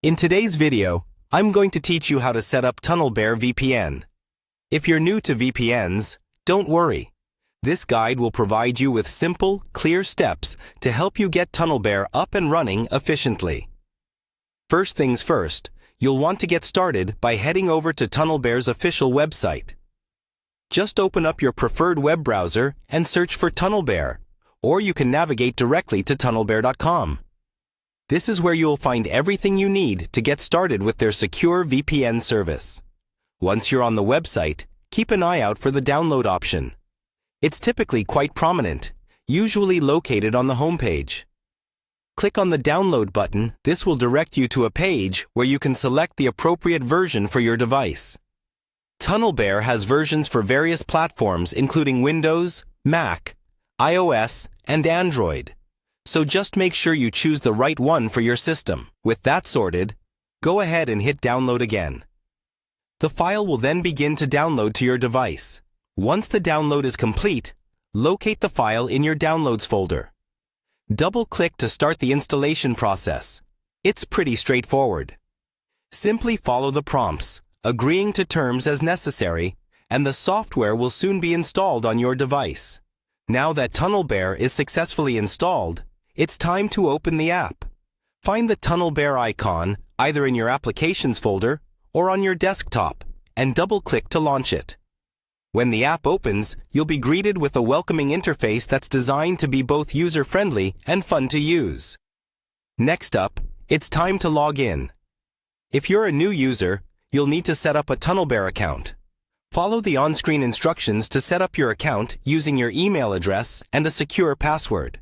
In today's video, I'm going to teach you how to set up Tunnelbear VPN. If you're new to VPNs, don't worry. This guide will provide you with simple, clear steps to help you get Tunnelbear up and running efficiently. First things first, you'll want to get started by heading over to Tunnelbear's official website. Just open up your preferred web browser and search for Tunnelbear, or you can navigate directly to tunnelbear.com. This is where you'll find everything you need to get started with their secure VPN service. Once you're on the website, keep an eye out for the download option. It's typically quite prominent, usually located on the homepage. Click on the download button. This will direct you to a page where you can select the appropriate version for your device. Tunnelbear has versions for various platforms including Windows, Mac, iOS, and Android. So just make sure you choose the right one for your system. With that sorted, go ahead and hit download again. The file will then begin to download to your device. Once the download is complete, locate the file in your downloads folder. Double-click to start the installation process. It's pretty straightforward. Simply follow the prompts, agreeing to terms as necessary, and the software will soon be installed on your device. Now that Tunnelbear is successfully installed, it's time to open the app. Find the Tunnelbear icon either in your Applications folder or on your desktop and double-click to launch it. When the app opens, you'll be greeted with a welcoming interface that's designed to be both user-friendly and fun to use. Next up, it's time to log in. If you're a new user, you'll need to set up a Tunnelbear account. Follow the on-screen instructions to set up your account using your email address and a secure password.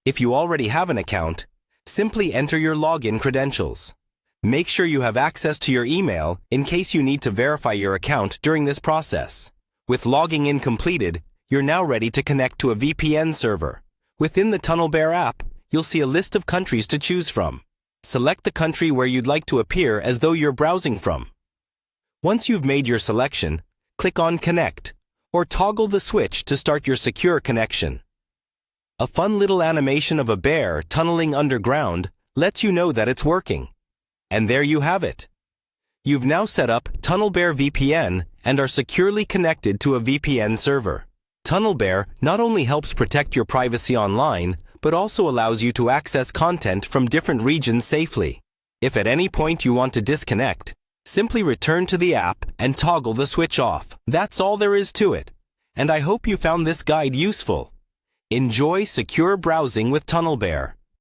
If you already have an account, simply enter your login credentials. Make sure you have access to your email in case you need to verify your account during this process. With logging in completed, you're now ready to connect to a VPN server. Within the Tunnelbear app, you'll see a list of countries to choose from. Select the country where you'd like to appear as though you're browsing from. Once you've made your selection, click on Connect, or toggle the switch to start your secure connection. A fun little animation of a bear tunneling underground lets you know that it's working. And there you have it. You've now set up Tunnelbear VPN and are securely connected to a VPN server. Tunnelbear not only helps protect your privacy online, but also allows you to access content from different regions safely. If at any point you want to disconnect, simply return to the app and toggle the switch off. That's all there is to it. And I hope you found this guide useful. Enjoy secure browsing with Tunnelbear.